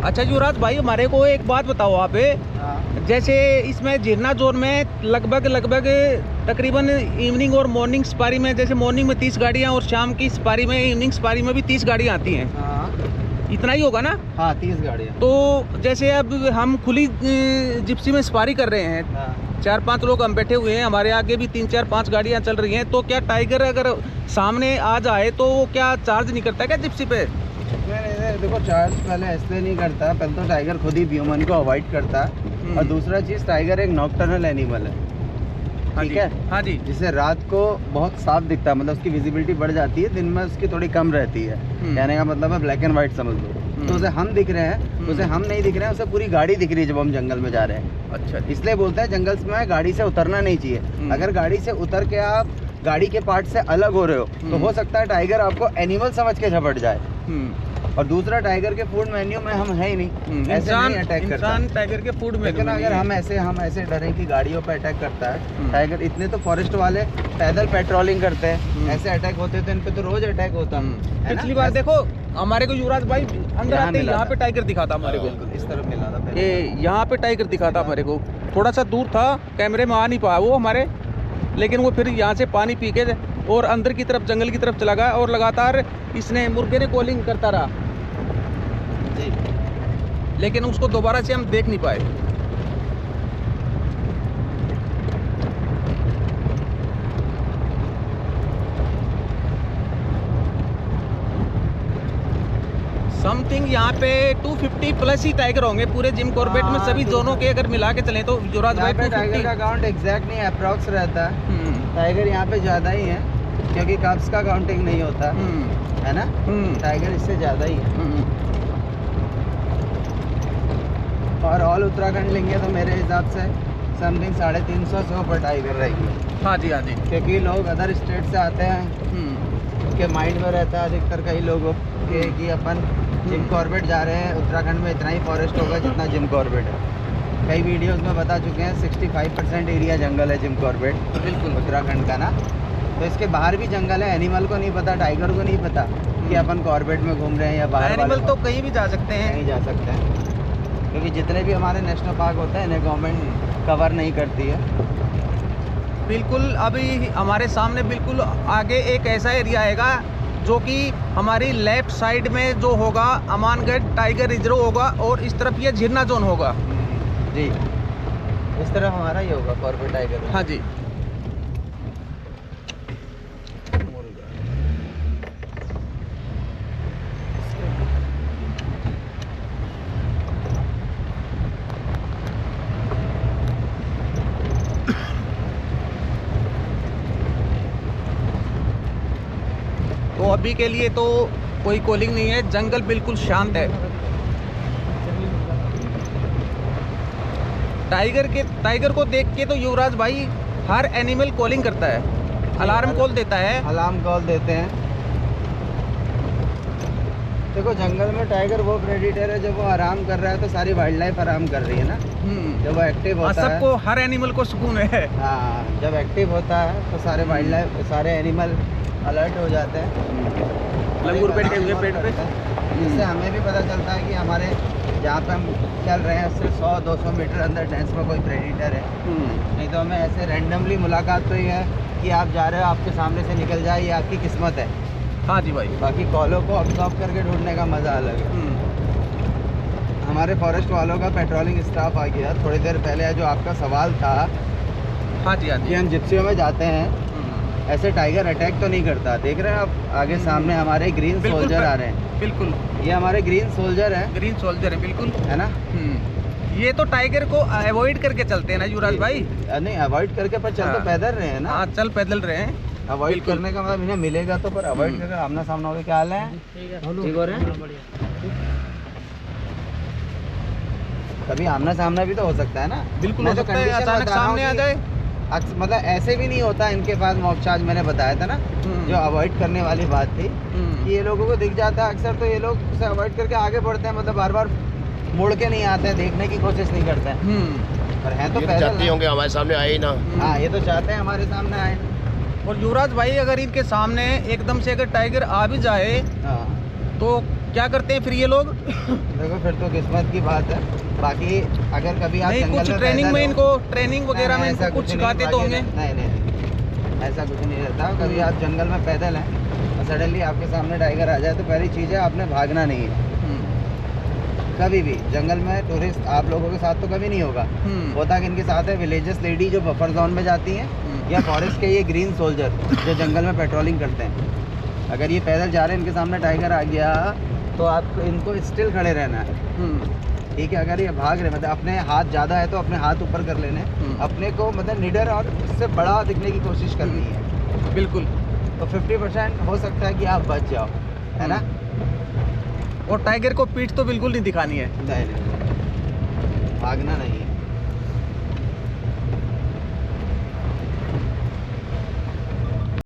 अच्छा युवराज भाई, हमारे को एक बात बताओ आप, जैसे इसमें झिरना जोन में लगभग तकरीबन इवनिंग और मॉर्निंग सफारी में, जैसे मॉर्निंग में 30 गाड़ियाँ और शाम की सफारी में, इवनिंग सफारी में भी 30 गाड़ियाँ आती हैं। इतना ही होगा ना? हाँ, 30 गाड़ियाँ। तो जैसे अब हम खुली जिप्सी में सफारी कर रहे हैं, 4-5 लोग हम बैठे हुए हैं, हमारे आगे भी 3-4-5 गाड़ियाँ चल रही हैं, तो क्या टाइगर अगर सामने आ जाए तो वो क्या चार्ज नहीं करता है क्या जिप्सी पे? नहीं, देखो चार्ज पहले ऐसे नहीं करता। पहले तो टाइगर खुद ही ह्यूमन को अवॉइड करता है, और दूसरा चीज़ टाइगर एक नॉकटर्नल एनिमल है, ठीक है? हाँ जी। जिसे रात को बहुत साफ दिखता है, मतलब उसकी विजिबिलिटी बढ़ जाती है, दिन में उसकी थोड़ी कम रहती है। कहने का मतलब है ब्लैक एंड व्हाइट समझ लो। तो उसे हम दिख रहे हैं, उसे हम नहीं दिख रहे हैं, उसे पूरी गाड़ी दिख रही है जब हम जंगल में जा रहे हैं। अच्छा, इसलिए बोलते हैं जंगल में गाड़ी से उतरना नहीं चाहिए। अगर गाड़ी से उतर के आप गाड़ी के पार्ट से अलग हो रहे हो तो हो सकता है टाइगर आपको एनिमल समझ के झपट जाए। और दूसरा, टाइगर के फूड मेन्यू में हम है ही नहीं, ऐसे नहीं अटैक करता। टाइगर के फूड में, लेकिन अगर हम ऐसे डरें कि गाड़ियों पर अटैक करता है टाइगर, इतने तो फॉरेस्ट वाले पैदल पेट्रोलिंग करते हैं, ऐसे अटैक होते तो इन पे तो रोज अटैक होता। पिछली बार देखो हमारे को युवराज भाई अंदर आते यहाँ पे टाइगर दिखा था हमारे को, इस तरफ मिला था, यहाँ पे टाइगर दिखा था हमारे को। थोड़ा सा दूर था, कैमरे में आ नहीं पाया वो हमारे, लेकिन वो फिर यहाँ से पानी पी के और अंदर की तरफ, जंगल की तरफ चला गया, और लगातार इसने मुर्गे ने कॉलिंग करता रहा जी, लेकिन उसको दोबारा से हम देख नहीं पाए। समथिंग यहाँ पे 250 प्लस ही टाइगर होंगे पूरे जिम कॉर्बेट में, सभी जोनों के अगर मिला के चलें तो युवराज भाई टाइगर का काउंट एग्जैक्ट नहीं, अप्रॉक्स रहता है। टाइगर यहाँ पे ज़्यादा ही है क्योंकि कब्स का काउंटिंग नहीं होता है ना, टाइगर इससे ज़्यादा ही है। और ऑल उत्तराखंड लेंगे तो मेरे हिसाब से समथिंग 350 से ऊपर टाइगर रहेगी। हाँ जी, हाँ जी, क्योंकि लोग अदर स्टेट से आते हैं, उनके माइंड में रहता है अधिकतर कई लोगों के कि अपन जिम कॉर्बेट जा रहे हैं, उत्तराखंड में इतना ही फॉरेस्ट होगा जितना जिम कॉर्बेट है। कई वीडियोस में बता चुके हैं 65% एरिया जंगल है जिम कॉर्बेट, बिल्कुल उत्तराखंड का ना। तो इसके बाहर भी जंगल है, एनिमल को नहीं पता, टाइगर को नहीं पता कि अपन कॉर्बेट में घूम रहे हैं या बाहर। एनिमल तो कहीं भी जा सकते हैं, कहीं जा सकते हैं, क्योंकि जितने भी हमारे नेशनल पार्क होते हैं इन्हें गवर्नमेंट कवर नहीं करती है। बिल्कुल, अभी हमारे सामने बिल्कुल आगे एक ऐसा एरिया आएगा जो कि हमारी लेफ्ट साइड में जो होगा अमानगढ़ टाइगर रिजर्व होगा, और इस तरफ ये झिरना जोन होगा जी, इस तरफ हमारा ही होगा कॉर्बेट टाइगर। हाँ जी। तो अभी के लिए तो कोई कॉलिंग नहीं है, जंगल बिल्कुल शांत है। टाइगर को देख के तो युवराज भाई हर एनिमल कॉलिंग करता है, अलार्म कॉल देता है, अलार्म कॉल देते हैं। देखो जंगल में टाइगर वो प्रेडिटर है, जब वो आराम कर रहा है तो सारी वाइल्ड लाइफ आराम कर रही है ना। जब वो एक्टिव होता है, सबको, हर एनिमल को सुकून है। हाँ, जब एक्टिव होता है तो सारे वाइल्ड लाइफ, सारे एनिमल अलर्ट हो जाते हैं, लंगूर बैठे हुए पेड़ पे। इससे हमें भी पता चलता है कि हमारे जहाँ पे हम चल रहे हैं उससे 100-200 मीटर अंदर डेंस में कोई प्रेडिटर है। नहीं तो हमें ऐसे रैंडमली मुलाकात तो ये है कि आप जा रहे हो, आपके सामने से निकल जाए, ये आपकी किस्मत है। हाँ जी भाई। बाकी कॉलों को ऑब्जर्व करके ढूंढने का मज़ा अलग है। हमारे फॉरेस्ट वालों का पेट्रोलिंग स्टाफ आ गया थोड़ी देर पहले। जो आपका सवाल था, हाँ जी, हाँ जी, हम जिप्सियों में जाते हैं, ऐसे टाइगर अटैक तो नहीं करता। देख रहे हैं आप आगे सामने हमारे ग्रीन सोल्जर आ रहे हैं। बिल्कुल, ये हमारे ग्रीन सोल्जर है। ग्रीन सोल्जर है, बिल्कुल, है ना। ये तो टाइगर को अवॉइड करके चलते हैं ना युवराज भाई? नहीं, अवॉइड करके पर चल तो पैदल रहे हैं ना। हाँ, चल पैदल रहे हैं। अवॉइड करने का मतलब इन्हें मिलेगा तो, पर अवॉइड करके आमना सामना हो गया। क्या हाल है? ठीक हो रहे हैं। कभी आमना सामना भी तो हो सकता है ना। बिल्कुल हो सकता है, अचानक सामने आ जाए। मतलब ऐसे भी नहीं होता इनके पास मॉक चार्ज, मैंने बताया था ना, जो अवॉइड करने वाली बात थी कि ये लोगों को दिख जाता है अक्सर, तो ये लोग उसे अवॉइड करके आगे बढ़ते हैं, मतलब बार बार मुड़ के नहीं आते हैं, देखने की कोशिश नहीं करते हैं। पर हैं तो चाहते होंगे हमारे सामने आए ही ना। हाँ, ये तो चाहते हैं हमारे सामने आए। और युवराज भाई, अगर इनके सामने एकदम से अगर टाइगर आ भी जाए तो क्या करते हैं फिर ये लोग? देखो फिर तो किस्मत की बात है। बाकी अगर कभी आप नहीं, जंगल कुछ में ट्रेनिंग पैदल में हो- इनको ट्रेनिंग वगैरह में नहीं, इनको ऐसा कुछ नहीं, सिखाते तो बाकी होंगे। नहीं, ऐसा कुछ नहीं रहता। कभी आप जंगल में पैदल हैं और सडनली आपके सामने टाइगर आ जाए तो पहली चीज़ है आपने भागना नहीं है। कभी भी जंगल में टूरिस्ट आप लोगों के साथ तो कभी नहीं होगा। होता कि इनके साथ है विलेजेस लेडी जो बफर जोन में जाती हैं या फॉरेस्ट के ये ग्रीन सोल्जर जो जंगल में पेट्रोलिंग करते हैं। अगर ये पैदल जा रहे हैं इनके सामने टाइगर आ गया तो आपको इनको स्टिल खड़े रहना है। ठीक है, अगर ये भाग रहे मतलब अपने हाथ ज़्यादा है तो अपने हाथ ऊपर कर लेने, अपने को मतलब निडर और उससे बड़ा दिखने की कोशिश करनी है। बिल्कुल। तो 50% हो सकता है कि आप बच जाओ, है ना। और टाइगर को पीठ तो बिल्कुल नहीं दिखानी है। नहीं, भागना नहीं है।